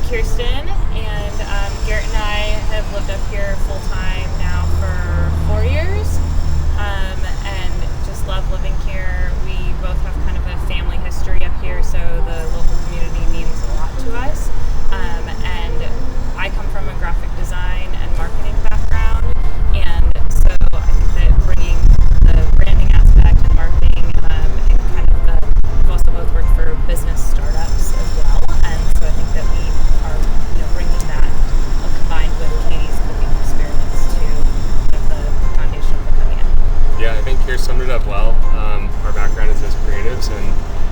Kirsten, and Garrett and I have lived up here full time now for 4 years, and just love living here. We both have kind of a family history up here, so the local community means a lot to us. And I come from a graphic design and marketing background, and so I think that bringing the branding aspect and marketing and kind of we've also both worked for business startups as well, and so I think that we are bringing that combined with Katie's cooking experience to kind of the foundation of Laconia. Yeah, I think Kier summed it up well. Our background is as creatives, and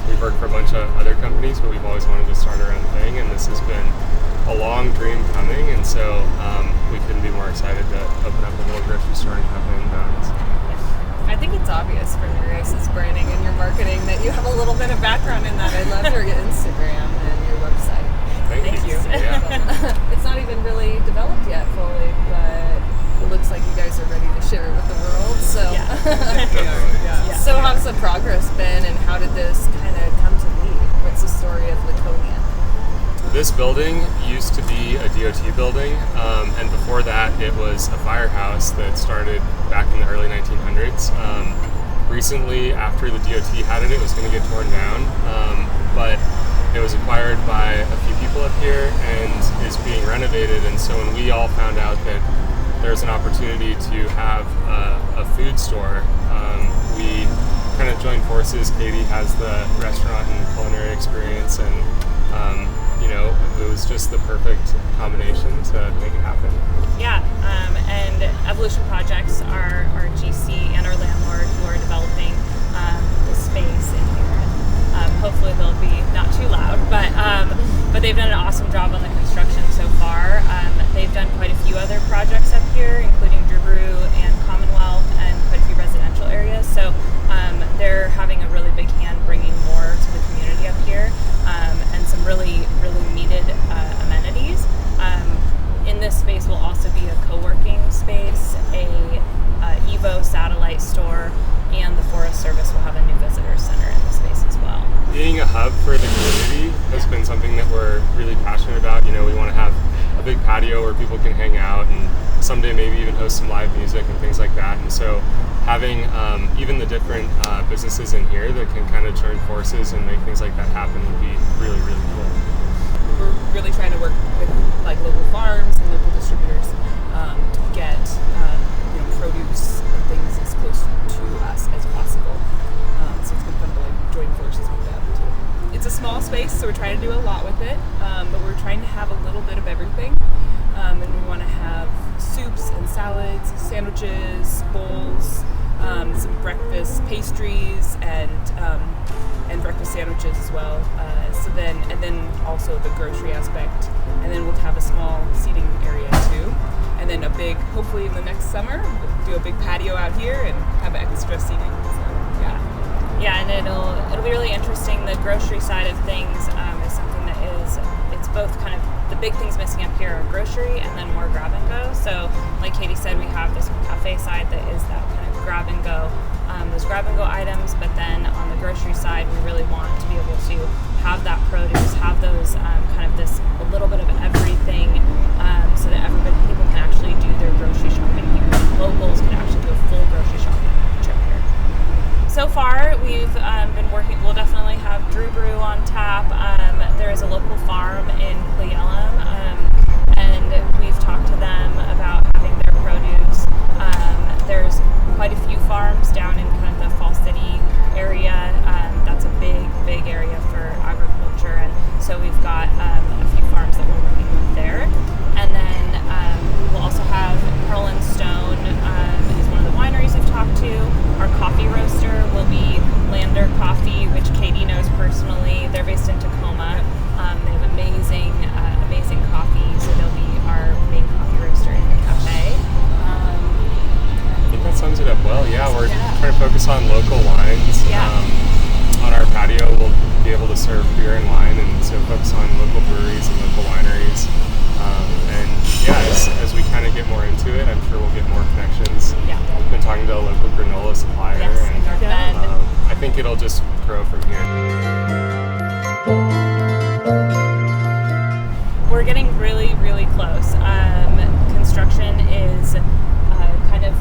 we've worked for a bunch of other companies, but we've always wanted to start our own thing, and this has been a long dream coming, and so we couldn't be more excited to open up a little grocery store and have it in bounds. I think it's obvious from your guys' branding and your marketing that you have a little bit of background in that. I love your Instagram and your website. Thank you. Yeah. It's not even really developed yet fully, but it looks like you guys are ready to share it with the world. So, Definitely. So how's the progress been, and how did this kind of come to be? What's the story of Laconia? This building used to be a DOT building, and before that it was a firehouse that started back in the early 1900s. Recently, after the DOT had it, it was going to get torn down, but it was acquired by a few people up here and is being renovated, and so when we all found out that there's an opportunity to have a food store, we kind of joined forces. Katie has the restaurant and culinary experience, and it was just the perfect combination to make it happen. Yeah, and Evolution Projects are our GC and our landlord who are developing the space in here. Hopefully they'll be not too loud, but they've done an awesome job on the construction so far. They've done quite a few other projects up here, including Drew Brew and Commonwealth and quite a few residential areas. So they're having a really big hand bringing more to the community up here, and some really, really needed amenities. In this space will also be a co-working space, a Evo satellite store, and the Forest Service will have a new visitor center in the space as well. Being a hub for the community has been something that we're really passionate about. We want to have a big patio where people can hang out, and someday maybe even host some live music and things like that. And so having even the different businesses in here that can kind of join forces and make things like that happen would be really, really cool. We're really trying to work with local farms and local distributors to get produce and things as close to us as possible. So it's been fun to join forces with them too. It's a small space, so we're trying to do a lot with it, but we're trying to have a little bit of everything. And we want to have soups and salads, sandwiches, bowls, some breakfast pastries, and breakfast sandwiches as well. And then also the grocery aspect, and then we'll have a small seating area too. And then hopefully in the next summer, we'll do a big patio out here and have extra seating. So, yeah, and it'll be really interesting. The grocery side of things is something that it's both kind of the big things missing up here are grocery and then more grab and go. So like Katie said, we have this cafe side that is that kind of grab and go, those grab and go items, but then on the grocery side, we really want to be able to have that produce, have those kind of this a little bit of everything, so that people can actually do their grocery shopping here. Locals can actually do a full grocery shopping trip here. So far, we've been working. We'll definitely have Drew Brew on tap. There is a local farm in Cleellum, and we've talked to them about having their produce. There's quite a few farms down in kind of the Fall City area. That's a big area for agriculture, and so we've got a few farms that we're working with there. And then we'll also have Pearl and Stone is one of the wineries we've talked to. Our coffee roaster will be Lander Coffee, which Katie knows personally. They're based in Tacoma. They have amazing coffee, so they'll be our main coffee roaster in the cafe. I think that sums it up well. Yeah, we're trying to focus on local wines. On our patio, we'll be able to serve beer and wine, and so focus on local breweries and local wineries. As we kind of get more into it, I'm sure we'll get more connections. Yeah. We've been talking to a local granola supplier, in North Bend. I think it'll just grow from here. we're getting really, really close. Construction is kind of,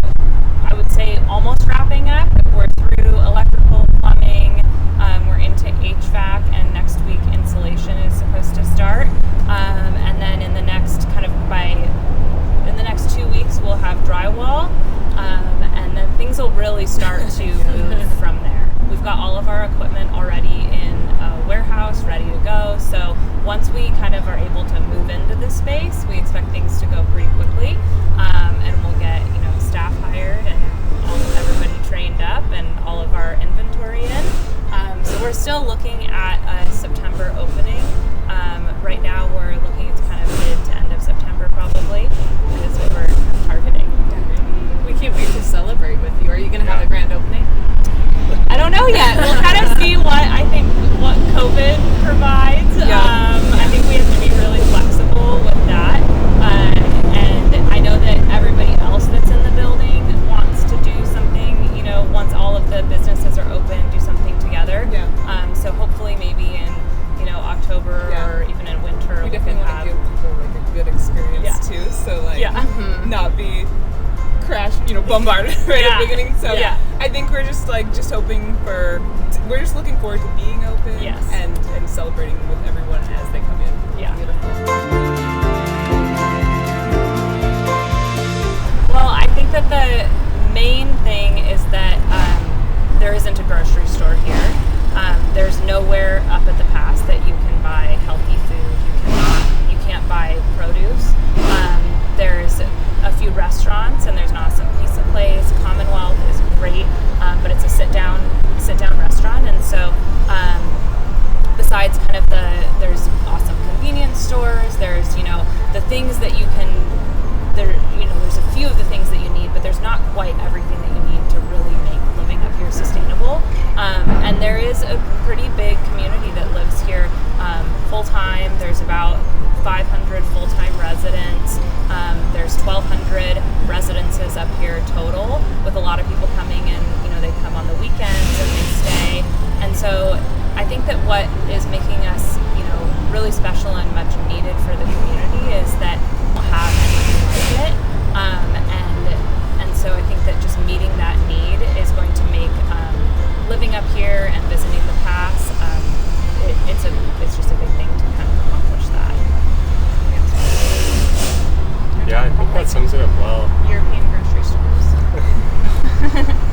I would say, almost wrapping up. We're through electrical, plumbing, we're into HVAC, and next week insulation is supposed to start. And then in the next 2 weeks we'll have drywall, and then things will really start to move from there. We've got all of our equipment already in a warehouse, ready to go. So once we kind of are able to move into this space, we expect things to go pretty quickly, and we'll get staff hired and everybody trained up and all of our inventory in. So we're still looking at a September opening. Right now we're looking at kind of mid to end of September probably. Is what we're targeting. We can't wait to celebrate with you. Are you going to have a grand opening? I don't know yet. We'll kind of see what COVID provides. I think we have to be really flexible with that. And I know that everybody else that's in the building wants to do something, once all of the businesses are open, do something together. Yeah. So hopefully maybe in, October or even in winter we definitely want to give people a good experience too. So not be bombarded right at the beginning. So I think we're just hoping we're just looking forward to being open and celebrating with everyone as they come in. Yeah. Beautiful. Well, I think that the main thing is that there isn't a grocery store here. There's nowhere up at the pass that you can buy healthy food. You can't buy produce. There's a few restaurants, and there's an awesome pizza place. Commonwealth is great, but it's a sit down restaurant. And so besides kind of there's awesome convenience stores. There's the things that you can. There's a few of the things that you need, but there's not quite everything that you need to really make living up here sustainable. And there is a pretty big community that lives here full-time. There's about 500 full-time residents. There's 1,200 residences up here total, with a lot of people coming in. They come on the weekends and they stay. And so I think that what is making us, really special and much needed for the community is that we'll have anything like it. And so I think that just meeting that need is going to make living up here and visiting the pass. It's just a big thing to kind of accomplish that. Yeah, I think that sums it up well. European grocery stores.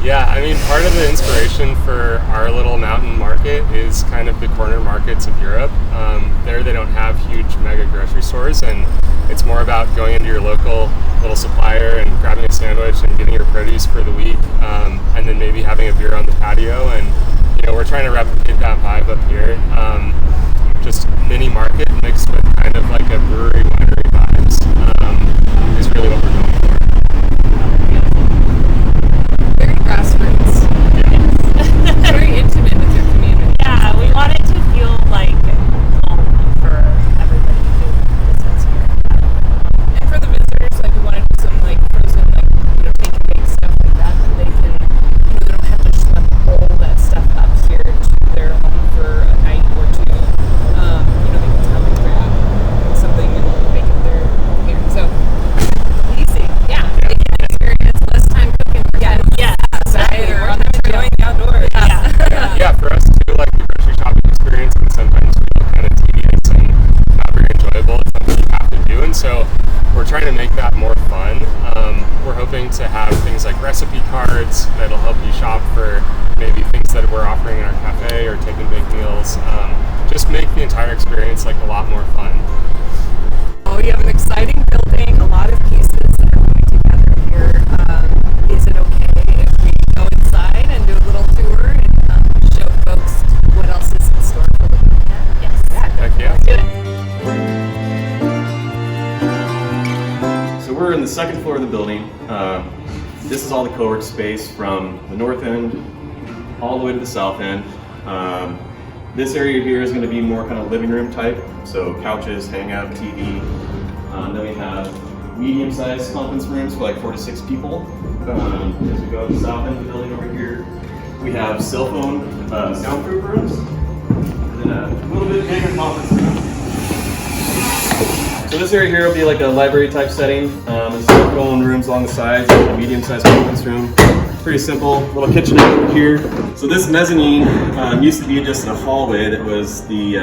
Yeah, I mean, part of the inspiration for our little mountain market is kind of the corner markets of Europe. There they don't have huge mega grocery stores, and it's more about going into your local little supplier and grabbing a sandwich and getting your produce for the week, and then maybe having a beer on the patio. And we're trying to replicate that vibe up here. Just mini market mixed with kind of like a brewery winery vibes is really what we're going for. Very grassroots. Yeah. Very intimate with your community. Yeah, we want it to feel like home for everybody who visits here. And for the visitors, we want to do some frozen take and bake stuff like that they can they don't have to just pull that stuff up here to their home for a night or two. They can come and grab something and make it their home here. So easy. Yeah. They can experience less time cooking. Yeah. Exactly. We're on the enjoying the outdoors. Yeah, for us too, the grocery shopping experience can sometimes feel kind of tedious and not very enjoyable. It's something you have to do, and so we're trying to make that more fun. We're hoping to have things like recipe cards that'll help you shop for maybe things that we're offering in our cafe or take and bake meals. Just make the entire experience a lot more fun. Oh, you have an exciting building, a lot of pieces that are coming together here. Is it okay if we go inside and do a little tour and show folks what else is in store for the weekend? Yes. Heck yeah. Let's do it. So we're in the second floor of the building. This is all the co-work space from the north end all the way to the south end. This area here is going to be more kind of living room type, so couches, hangout, TV. Then we have medium-sized conference rooms for 4 to 6 people. As we go to the south end of the building over here, we have cell phone soundproof rooms, and then a little bit bigger conference room. So this area here will be like a library type setting. There's several rooms along the sides, a medium-sized conference room. Pretty simple, little kitchen over here. So this mezzanine used to be just a hallway that was the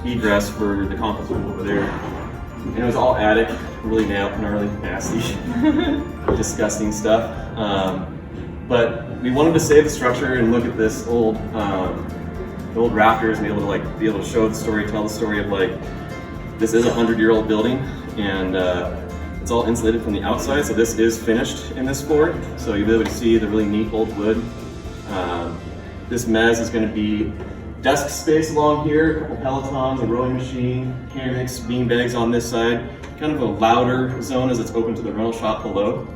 egress for the conference room over there. And it was all attic, really gnarly, nasty, disgusting stuff. But we wanted to save the structure and look at this old, the old rafters and be able to show the story, tell the story of like, this is a 100-year-old building, and it's all insulated from the outside. So this is finished in this floor, so you'll be able to see the really neat old wood. This mezz is going to be desk space along here, a couple pelotons, a rowing machine, hammocks, bean bags on this side. Kind of a louder zone as it's open to the rental shop below.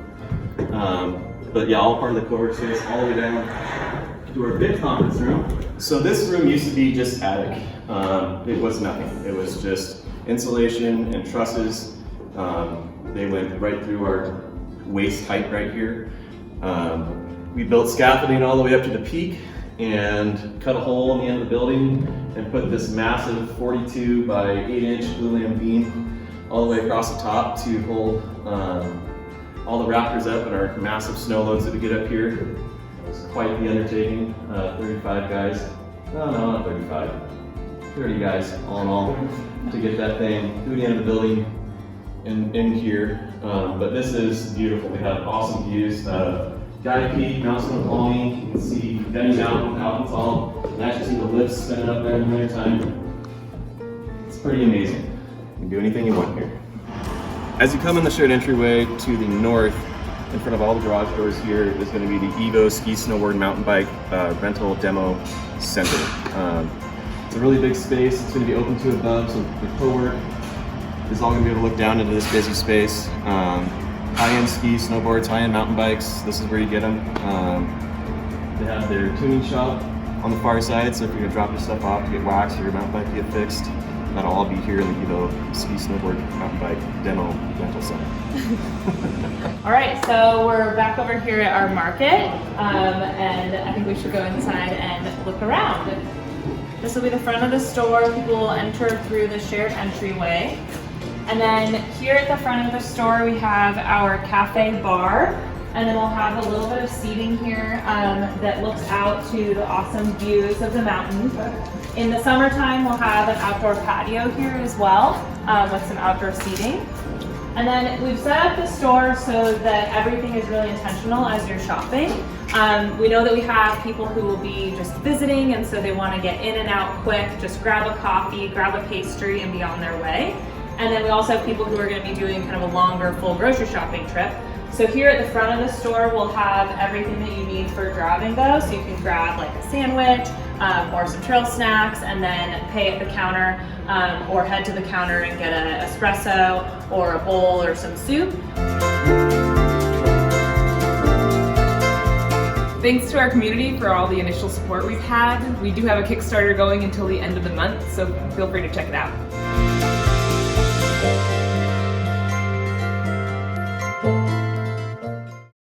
But yeah, all part of the co-work space, all the way down to our big conference room. So this room used to be just attic. It was nothing. It was just insulation and trusses. They went right through our waist height right here. We built scaffolding all the way up to the peak and cut a hole in the end of the building and put this massive 42 by 8-inch glulam beam all the way across the top to hold all the rafters up and our massive snow loads that we get up here. It was quite the undertaking. 35 guys, no, not 35, 30 guys all in all to get that thing through the end of the building and in here. But this is beautiful. We have awesome views. Guy Peak, Mount Snoqualmie, you can see Benny Mountain, Alpenthal, and actually see the lifts spinning up there in the winter time. It's pretty amazing. You can do anything you want here. As you come in the shared entryway to the north, in front of all the garage doors here is going to be the Evo Ski Snowboard Mountain Bike Rental Demo Center. It's a really big space. It's going to be open to above, so the co-work is all going to be able to look down into this busy space. High-end ski, snowboards, high-end mountain bikes, this is where you get them. They have their tuning shop on the far side, so if you're going to drop your stuff off to get waxed or your mountain bike to get fixed, that'll all be here in the Evo Ski Snowboard Mountain Bike Demo Rental Center. All right, so we're back over here at our market, and I think we should go inside and look around. This will be the front of the store. People will enter through the shared entryway. And then here at the front of the store, we have our cafe bar. And then we'll have a little bit of seating here that looks out to the awesome views of the mountains. In the summertime, we'll have an outdoor patio here as well with some outdoor seating. And then we've set up the store so that everything is really intentional as you're shopping. We know that we have people who will be just visiting, and so they want to get in and out quick, just grab a coffee, grab a pastry, and be on their way. And then we also have people who are going to be doing kind of a longer full grocery shopping trip. So here at the front of the store, we'll have everything that you need for grab and go. So you can grab like a sandwich or some trail snacks and then pay at the counter or head to the counter and get an espresso or a bowl or some soup. Thanks to our community for all the initial support we've had. We do have a Kickstarter going until the end of the month, so feel free to check it out.